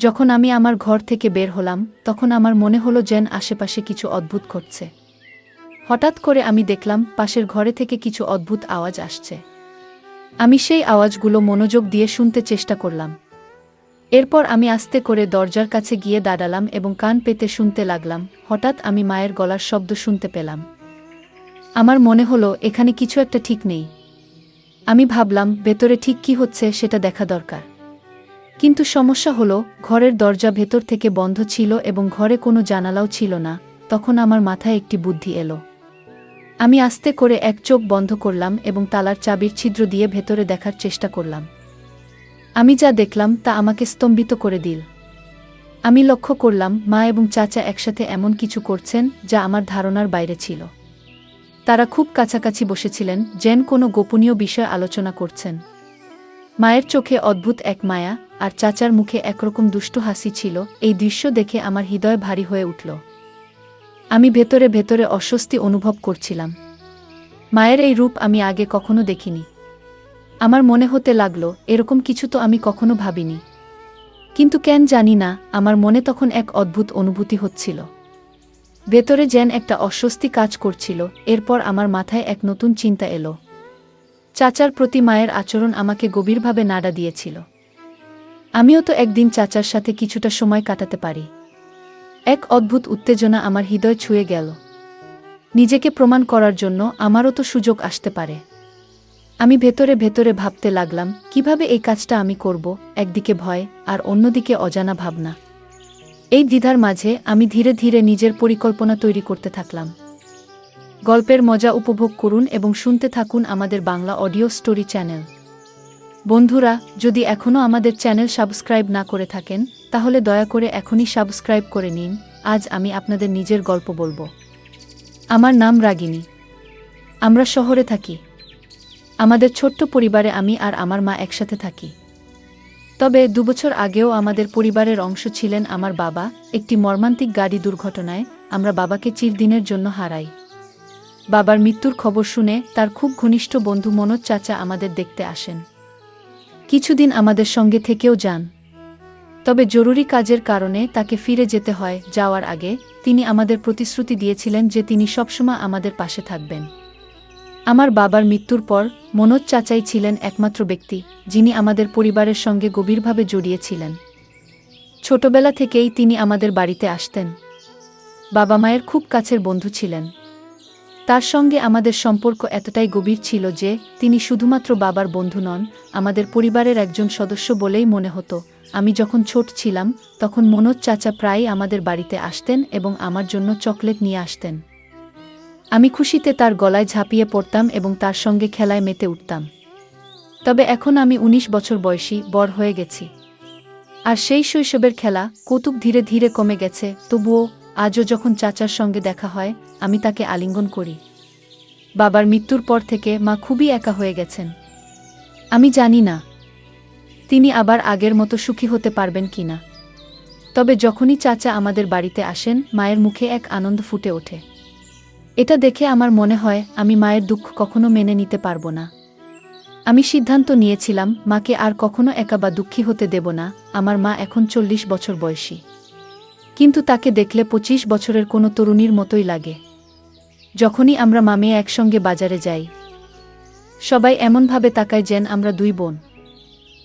যখন আমি আমার ঘর থেকে বের হলাম তখন আমার মনে হলো যেন আশেপাশে কিছু অদ্ভুত ঘটছে। হঠাৎ করে আমি দেখলাম পাশের ঘরে থেকে কিছু অদ্ভুত আওয়াজ আসছে। আমি সেই আওয়াজগুলো মনোযোগ দিয়ে শুনতে চেষ্টা করলাম। এরপর আমি আস্তে করে দরজার কাছে গিয়ে দাঁড়ালাম এবং কান পেতে শুনতে লাগলাম। হঠাৎ আমি মায়ের গলার শব্দ শুনতে পেলাম। আমার মনে হলো এখানে কিছু একটা ঠিক নেই। আমি ভাবলাম ভেতরে ঠিক কি হচ্ছে সেটা দেখা দরকার। কিন্তু সমস্যা হলো ঘরের দরজা ভেতর থেকে বন্ধ ছিল এবং ঘরে কোনো জানালাও ছিল না। তখন আমার মাথায় একটি বুদ্ধি এলো। আমি আস্তে করে এক চোখ বন্ধ করলাম এবং তালার চাবির ছিদ্র দিয়ে ভেতরে দেখার চেষ্টা করলাম। আমি যা দেখলাম তা আমাকে স্তম্ভিত করে দিল। আমি লক্ষ্য করলাম মা এবং চাচা একসাথে এমন কিছু করছেন যা আমার ধারণার বাইরে ছিল। তারা খুব কাছাকাছি বসেছিলেন, যেন কোনো গোপনীয় বিষয় আলোচনা করছেন। মায়ের চোখে অদ্ভুত এক মায়া আর চাচার মুখে একরকম দুষ্ট হাসি ছিল। এই দৃশ্য দেখে আমার হৃদয় ভারী হয়ে উঠল। আমি ভেতরে ভেতরে অস্বস্তি অনুভব করছিলাম। মায়ের এই রূপ আমি আগে কখনো দেখিনি। আমার মনে হতে লাগলো এরকম কিছু তো আমি কখনো ভাবিনি। কিন্তু কেন জানি না, আমার মনে তখন এক অদ্ভুত অনুভূতি হচ্ছিল। ভেতরে যেন একটা অস্বস্তি কাজ করছিল। এরপর আমার মাথায় এক নতুন চিন্তা এলো। চাচার প্রতি মায়ের আচরণ আমাকে গভীরভাবে নাড়া দিয়েছিল। আমিও তো একদিন চাচার সাথে কিছুটা সময় কাটাতে পারি। এক অদ্ভুত উত্তেজনা আমার হৃদয় ছুঁয়ে গেল। নিজেকে প্রমাণ করার জন্য আমারও তো সুযোগ আসতে পারে। আমি ভেতরে ভেতরে ভাবতে লাগলাম কিভাবে এই কাজটা আমি করব, একদিকে ভয় আর অন্যদিকে অজানা ভাবনা। এই দ্বিধার মাঝে আমি ধীরে ধীরে নিজের পরিকল্পনা তৈরি করতে থাকলাম। গল্পের মজা উপভোগ করুন এবং শুনতে থাকুন আমাদের বাংলা অডিও স্টোরি চ্যানেল। বন্ধুরা, যদি এখনও আমাদের চ্যানেল সাবস্ক্রাইব না করে থাকেন তাহলে দয়া করে এখনই সাবস্ক্রাইব করে নিন। আজ আমি আপনাদের নিজের গল্প বলবো। আমার নাম রাগিনী। আমরা শহরে থাকি। আমাদের ছোট্ট পরিবারে আমি আর আমার মা একসাথে থাকি। তবে 2 বছর আগেও আমাদের পরিবারের অংশ ছিলেন আমার বাবা। একটি মর্মান্তিক গাড়ি দুর্ঘটনায় আমরা বাবাকে চিরদিনের জন্য হারাই। বাবার মৃত্যুর খবর শুনে তার খুব ঘনিষ্ঠ বন্ধু মনোজ চাচা আমাদের দেখতে আসেন। কিছুদিন আমাদের সঙ্গে থেকেও যান। তবে জরুরি কাজের কারণে তাকে ফিরে যেতে হয়। যাওয়ার আগে তিনি আমাদের প্রতিশ্রুতি দিয়েছিলেন যে তিনি সবসময় আমাদের পাশে থাকবেন। আমার বাবার মৃত্যুর পর মনোজ চাচাই ছিলেন একমাত্র ব্যক্তি যিনি আমাদের পরিবারের সঙ্গে গভীরভাবে জড়িয়েছিলেন। ছোটবেলা থেকেই তিনি আমাদের বাড়িতে আসতেন। বাবা মায়ের খুব কাছের বন্ধু ছিলেন। তার সঙ্গে আমাদের সম্পর্ক এতটাই গভীর ছিল যে তিনি শুধুমাত্র বাবার বন্ধু নন, আমাদের পরিবারের একজন সদস্য বলেই মনে হতো। আমি যখন ছোট ছিলাম তখন মনোজ চাচা প্রায়ই আমাদের বাড়িতে আসতেন এবং আমার জন্য চকলেট নিয়ে আসতেন। আমি খুশিতে তার গলায় ঝাঁপিয়ে পড়তাম এবং তার সঙ্গে খেলায় মেতে উঠতাম। তবে এখন আমি 19 বছর বয়সী, বড় হয়ে গেছি। আর সেই শৈশবের খেলা কৌতুক ধীরে ধীরে কমে গেছে। তবুও আজও যখন চাচার সঙ্গে দেখা হয় আমি তাকে আলিঙ্গন করি। বাবার মৃত্যুর পর থেকে মা খুবই একা হয়ে গেছেন। আমি জানি না তিনি আবার আগের মতো সুখী হতে পারবেন কিনা। তবে যখনই চাচা আমাদের বাড়িতে আসেন মায়ের মুখে এক আনন্দ ফুটে ওঠে। এটা দেখে আমার মনে হয় আমি মায়ের দুঃখ কখনো মেনে নিতে পারবো না। আমি সিদ্ধান্ত নিয়েছিলাম মাকে আর কখনো একা বা দুঃখী হতে দেব না। আমার মা এখন 40 বছর বয়সী, কিন্তু তাকে দেখলে 25 বছরের কোনো তরুণীর মতোই লাগে। যখনই আমরা মা মেয়ে একসঙ্গে বাজারে যাই সবাই এমনভাবে তাকায় যেন আমরা 2 বোন।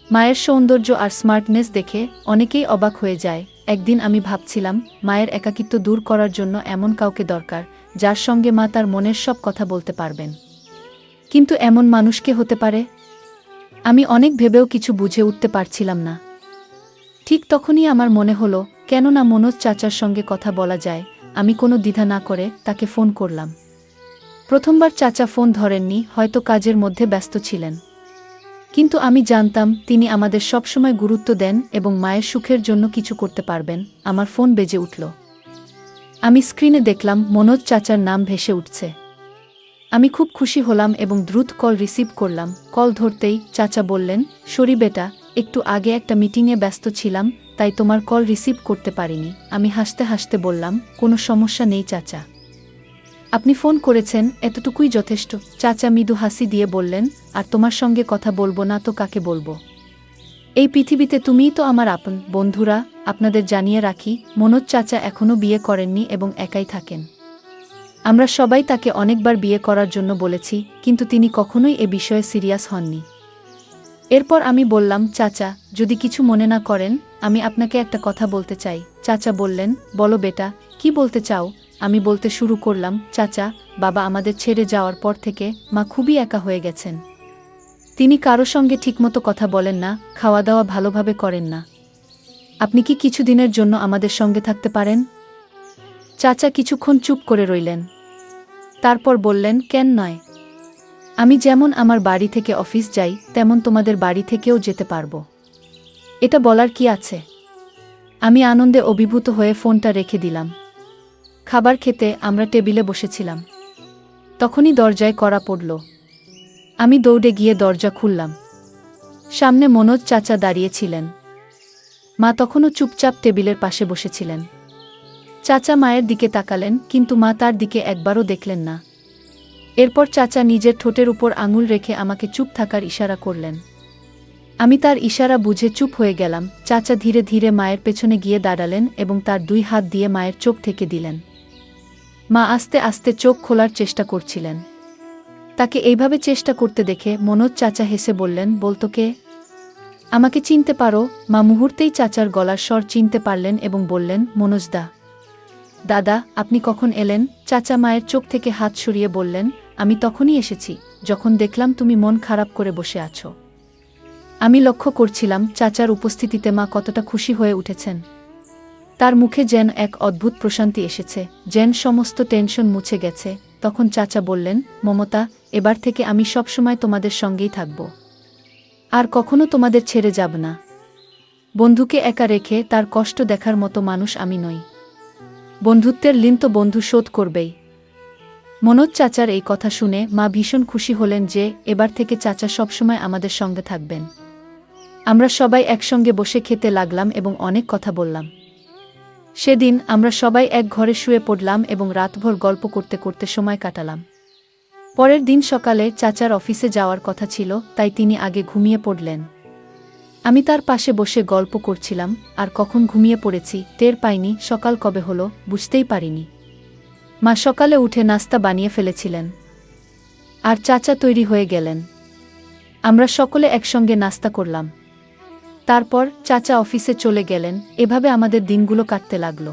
মায়ের সৌন্দর্য আর স্মার্টনেস দেখে অনেকেই অবাক হয়ে যায়। একদিন আমি ভাবছিলাম মায়ের একাকিত্ব দূর করার জন্য এমন কাউকে দরকার যার সঙ্গে মা তার মনের সব কথা বলতে পারবেন। কিন্তু এমন মানুষ কে হতে পারে? আমি অনেক ভেবেও কিছু বুঝে উঠতে পারছিলাম না। ঠিক তখনই আমার মনে হলো কেন না মনোজ চাচার সঙ্গে কথা বলা যায়। আমি কোনো দ্বিধা না করে তাকে ফোন করলাম। প্রথমবার চাচা ফোন ধরেননি, হয়তো কাজের মধ্যে ব্যস্ত ছিলেন। কিন্তু আমি জানতাম তিনি আমাদের সবসময় গুরুত্ব দেন এবং মায়ের সুখের জন্য কিছু করতে পারবেন। আমার ফোন বেজে উঠল। আমি স্ক্রিনে দেখলাম মনোজ চাচার নাম ভেসে উঠছে। আমি খুব খুশি হলাম এবং দ্রুত কল রিসিভ করলাম। কল ধরতেই চাচা বললেন, সরি বেটা, একটু আগে একটা মিটিংয়ে ব্যস্ত ছিলাম তাই তোমার কল রিসিভ করতে পারিনি। আমি হাসতে হাসতে বললাম, কোনো সমস্যা নেই চাচা, আপনি ফোন করেছেন এতটুকুই যথেষ্ট। চাচা মৃদু হাসি দিয়ে বললেন, আর তোমার সঙ্গে কথা বলবো না তো কাকে বলবো? এই পৃথিবীতে তুমিই তো আমার আপন। বন্ধুরা, আপনাদের জানিয়ে রাখি, মনোজ চাচা এখনও বিয়ে করেননি এবং একাই থাকেন। আমরা সবাই তাকে অনেকবার বিয়ে করার জন্য বলেছি, কিন্তু তিনি কখনোই এ বিষয়ে সিরিয়াস হননি। এরপর আমি বললাম, চাচা, যদি কিছু মনে না করেন, আমি আপনাকে একটা কথা বলতে চাই। চাচা বললেন, বলো বেটা, কি বলতে চাও? আমি বলতে শুরু করলাম, চাচা, বাবা আমাদের ছেড়ে যাওয়ার পর থেকে মা খুবই একা হয়ে গেছেন। তিনি কারো সঙ্গে ঠিকমতো কথা বলেন না, খাওয়া দাওয়া ভালোভাবে করেন না। আপনি কি কিছুদিনের জন্য আমাদের সঙ্গে থাকতে পারেন? চাচা কিছুক্ষণ চুপ করে রইলেন। তারপর বললেন, কেন নয়? আমি যেমন আমার বাড়ি থেকে অফিস যাই, তেমন তোমাদের বাড়ি থেকেও যেতে পারবো। এটা বলার কি আছে? আমি আনন্দে অভিভূত হয়ে ফোনটা রেখে দিলাম। খাবার খেতে আমরা টেবিলে বসেছিলাম। তখনই দরজায় কড়া পড়ল। আমি দৌড়ে গিয়ে দরজা খুললাম। সামনে মনোজ চাচা দাঁড়িয়েছিলেন। মা তখনও চুপচাপ টেবিলের পাশে বসেছিলেন। চাচা মায়ের দিকে তাকালেন, কিন্তু মা তার দিকে একবারও দেখলেন না। এরপর চাচা নিজের ঠোঁটের উপর আঙুল রেখে আমাকে চুপ থাকার ইশারা করলেন। আমি তার ইশারা বুঝে চুপ হয়ে গেলাম। চাচা ধীরে ধীরে মায়ের পেছনে গিয়ে দাঁড়ালেন এবং তার 2 হাত দিয়ে মায়ের চোখ ঢেকে দিলেন। মা আস্তে আস্তে চোখ খোলার চেষ্টা করছিলেন। তাকে এইভাবে চেষ্টা করতে দেখে মনোজ চাচা হেসে বললেন, বলতো কে? আমাকে চিনতে পারো? মা মুহূর্তেই চাচার গলার স্বর চিনতে পারলেন এবং বললেন, মনোজদা। দাদা, আপনি কখন এলেন? চাচা মায়ের চোখ থেকে হাত সরিয়ে বললেন, আমি তখনই এসেছি, যখন দেখলাম তুমি মন খারাপ করে বসে আছো। আমি লক্ষ্য করছিলাম চাচার উপস্থিতিতে মা কতটা খুশি হয়ে উঠেছেন। তার মুখে যেন এক অদ্ভুত প্রশান্তি এসেছে, যেন সমস্ত টেনশন মুছে গেছে। তখন চাচা বললেন, মমতা, এবার থেকে আমি সবসময় তোমাদের সঙ্গেই থাকব। আর কখনো তোমাদের ছেড়ে যাব না। বন্ধুকে একা রেখে তার কষ্ট দেখার মতো মানুষ আমি নই। বন্ধুত্বের ঋণ তো বন্ধু শোধ করবেই। মনোজ চাচার এই কথা শুনে মা ভীষণ খুশি হলেন যে এবার থেকে চাচা সবসময় আমাদের সঙ্গে থাকবেন। আমরা সবাই একসঙ্গে বসে খেতে লাগলাম এবং অনেক কথা বললাম। সেদিন আমরা সবাই এক ঘরে শুয়ে পড়লাম এবং রাতভর গল্প করতে করতে সময় কাটালাম। পরের দিন সকালে চাচার অফিসে যাওয়ার কথা ছিল, তাই তিনি আগে ঘুমিয়ে পড়লেন। আমি তার পাশে বসে গল্প করছিলাম, আর কখন ঘুমিয়ে পড়েছি টের পাইনি। সকাল কবে হলো বুঝতেই পারিনি। মা সকালে উঠে নাস্তা বানিয়ে ফেলেছিলেন, আর চাচা তৈরি হয়ে গেলেন। আমরা সকলে একসঙ্গে নাস্তা করলাম। তারপর চাচা অফিসে চলে গেলেন। এভাবে আমাদের দিনগুলো কাটতে লাগলো।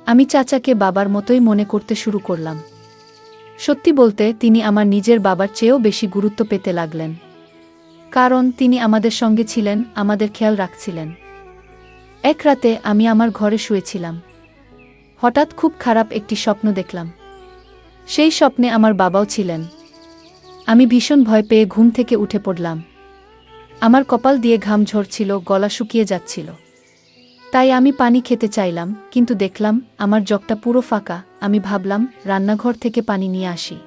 আমি চাচাকে বাবার মতোই মনে করতে শুরু করলাম। সত্যি বলতে তিনি আমার নিজের বাবার চেয়েও বেশি গুরুত্ব পেতে লাগলেন, কারণ তিনি আমাদের সঙ্গে ছিলেন, আমাদের খেয়াল রাখছিলেন। এক রাতে আমি আমার ঘরে শুয়েছিলাম। হঠাৎ খুব খারাপ একটি স্বপ্ন দেখলাম। সেই স্বপ্নে আমার বাবাও ছিলেন। আমি ভীষণ ভয় পেয়ে ঘুম থেকে উঠে পড়লাম। আমার কপাল দিয়ে ঘাম ঝরছিল, গলা শুকিয়ে যাচ্ছিল। তাই আমি পানি খেতে চাইলাম, কিন্তু দেখলাম আমার জগটা পুরো ফাঁকা। আমি ভাবলাম রান্নাঘর থেকে পানি নিয়ে আসি।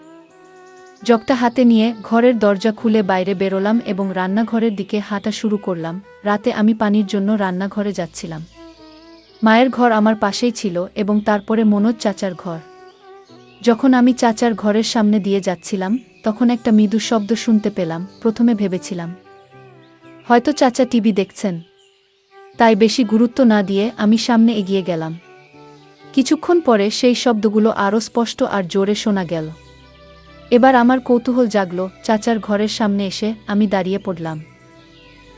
জগটা হাতে নিয়ে ঘরের দরজা খুলে বাইরে বেরোলাম এবং রান্নাঘরের দিকে হাঁটা শুরু করলাম। রাতে আমি পানির জন্য রান্নাঘরে যাচ্ছিলাম। মায়ের ঘর আমার পাশেই ছিল এবং তারপরে মনোজ চাচার ঘর। যখন আমি চাচার ঘরের সামনে দিয়ে যাচ্ছিলাম, তখন একটা মৃদু শব্দ শুনতে পেলাম। প্রথমে ভেবেছিলাম হয়তো চাচা টিভি দেখছেন, তাই বেশি গুরুত্ব না দিয়ে আমি সামনে এগিয়ে গেলাম। কিছুক্ষণ পরে সেই শব্দগুলো আরও স্পষ্ট আর জোরে শোনা গেল। এবার আমার কৌতূহল জাগল। চাচার ঘরের সামনে এসে আমি দাঁড়িয়ে পড়লাম।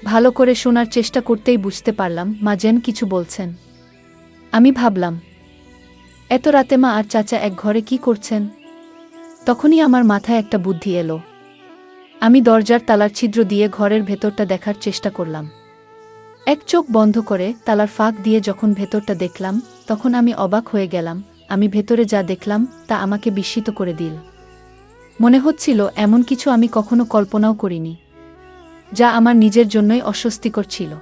ভালো করে শোনার চেষ্টা করতেই বুঝতে পারলাম মা যেন কিছু বলছেন। আমি ভাবলাম, এত রাতে মা আর চাচা এক ঘরে কি করছেন? তখনই আমার মাথায় একটা বুদ্ধি এলো। আমি দরজার তালার ছিদ্র দিয়ে ঘরের ভেতরটা দেখার চেষ্টা করলাম। এক চোখ বন্ধ করে তালার ফাঁক দিয়ে যখন ভেতরটা দেখলাম, তখন আমি অবাক হয়ে গেলাম। আমি ভেতরে যা দেখলাম তা আমাকে বিস্মিত করে দিল। মনে হচ্ছিল এমন কিছু আমি কখনো কল্পনাও করিনি, যা আমার নিজের জন্যই অস্বস্তিকর ছিল।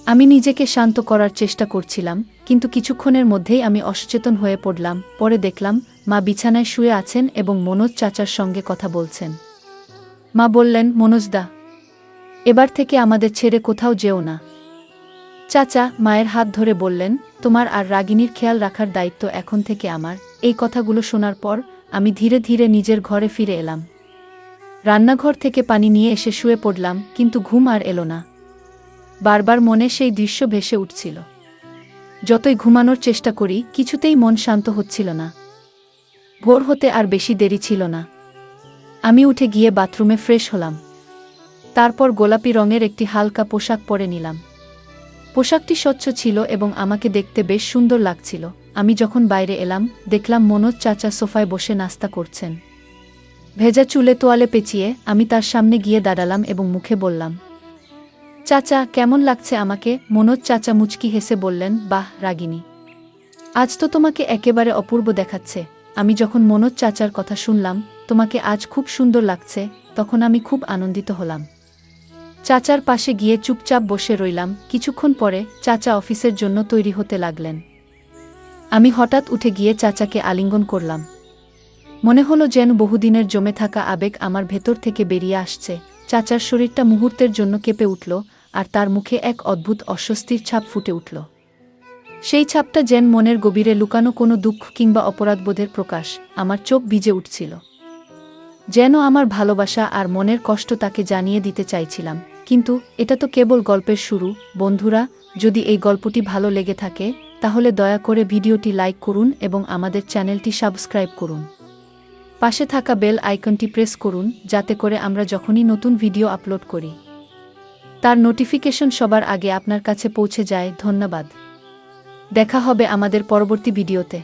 আমি নিজেকে শান্ত করার চেষ্টা করছিলাম, কিন্তু কিছুক্ষণের মধ্যেই আমি অসচেতন হয়ে পড়লাম। পরে দেখলাম মা বিছানায় শুয়ে আছেন এবং মনোজ চাচার সঙ্গে কথা বলছেন। মা বললেন, মনোজদা, এবার থেকে আমাদের ছেড়ে কোথাও যেও না। চাচা মায়ের হাত ধরে বললেন, তোমার আর রাগিনীর খেয়াল রাখার দায়িত্ব এখন থেকে আমার। এই কথাগুলো শোনার পর আমি ধীরে ধীরে নিজের ঘরে ফিরে এলাম। রান্নাঘর থেকে পানি নিয়ে এসে শুয়ে পড়লাম, কিন্তু ঘুম আর এলো না। বারবার মনে সেই দৃশ্য ভেসে উঠছিল। যতই ঘুমানোর চেষ্টা করি কিছুতেই মন শান্ত হচ্ছিল না। ভোর হতে আর বেশি দেরি ছিল না। আমি উঠে গিয়ে বাথরুমে ফ্রেশ হলাম। তারপর গোলাপি রঙের একটি হালকা পোশাক পরে নিলাম। পোশাকটি স্বচ্ছ ছিল এবং আমাকে দেখতে বেশ সুন্দর লাগছিল। আমি যখন বাইরে এলাম দেখলাম মনোজ চাচা সোফায় বসে নাস্তা করছেন। ভেজা চুলে তোয়ালে পেঁচিয়ে আমি তার সামনে গিয়ে দাঁড়ালাম এবং মুখে বললাম, চাচা কেমন লাগছে আমাকে? মনোজ চাচা মুচকি হেসে বললেন, বাহ রাগিনী, আজ তো তোমাকে একেবারে অপূর্ব দেখাচ্ছে। আমি যখন মনোজ চাচার কথা শুনলাম তোমাকে আজ খুব সুন্দর লাগছে, তখন আমি খুব আনন্দিত হলাম। চাচার পাশে গিয়ে চুপচাপ বসে রইলাম। কিছুক্ষণ পরে চাচা অফিসের জন্য তৈরি হতে লাগলেন। আমি হঠাৎ উঠে গিয়ে চাচাকে আলিঙ্গন করলাম। মনে হলো যেন বহুদিনের জমে থাকা আবেগ আমার ভেতর থেকে বেরিয়ে আসছে। চাচার শরীরটা মুহূর্তের জন্য কেঁপে উঠল, আর তার মুখে এক অদ্ভুত অস্বস্তির ছাপ ফুটে উঠল। সেই ছাপটা যেন মনের গভীরে লুকানো কোনো দুঃখ কিংবা অপরাধবোধের প্রকাশ। আমার চোখ ভিজে উঠছিল, যেন আমার ভালোবাসা আর মনের কষ্ট তাকে জানিয়ে দিতে চাইছিলাম। কিন্তু এটা তো কেবল গল্পের শুরু। বন্ধুরা, যদি এই গল্পটি ভালো লেগে থাকে তাহলে দয়া করে ভিডিওটি লাইক করুন এবং আমাদের চ্যানেলটি সাবস্ক্রাইব করুন। পাশে থাকা বেল আইকনটি প্রেস করুন যাতে করে আমরা যখনই নতুন ভিডিও আপলোড করি তার নোটিফিকেশন সবার আগে আপনার কাছে পৌঁছে যায়। ধন্যবাদ। দেখা হবে আমাদের পরবর্তী ভিডিওতে।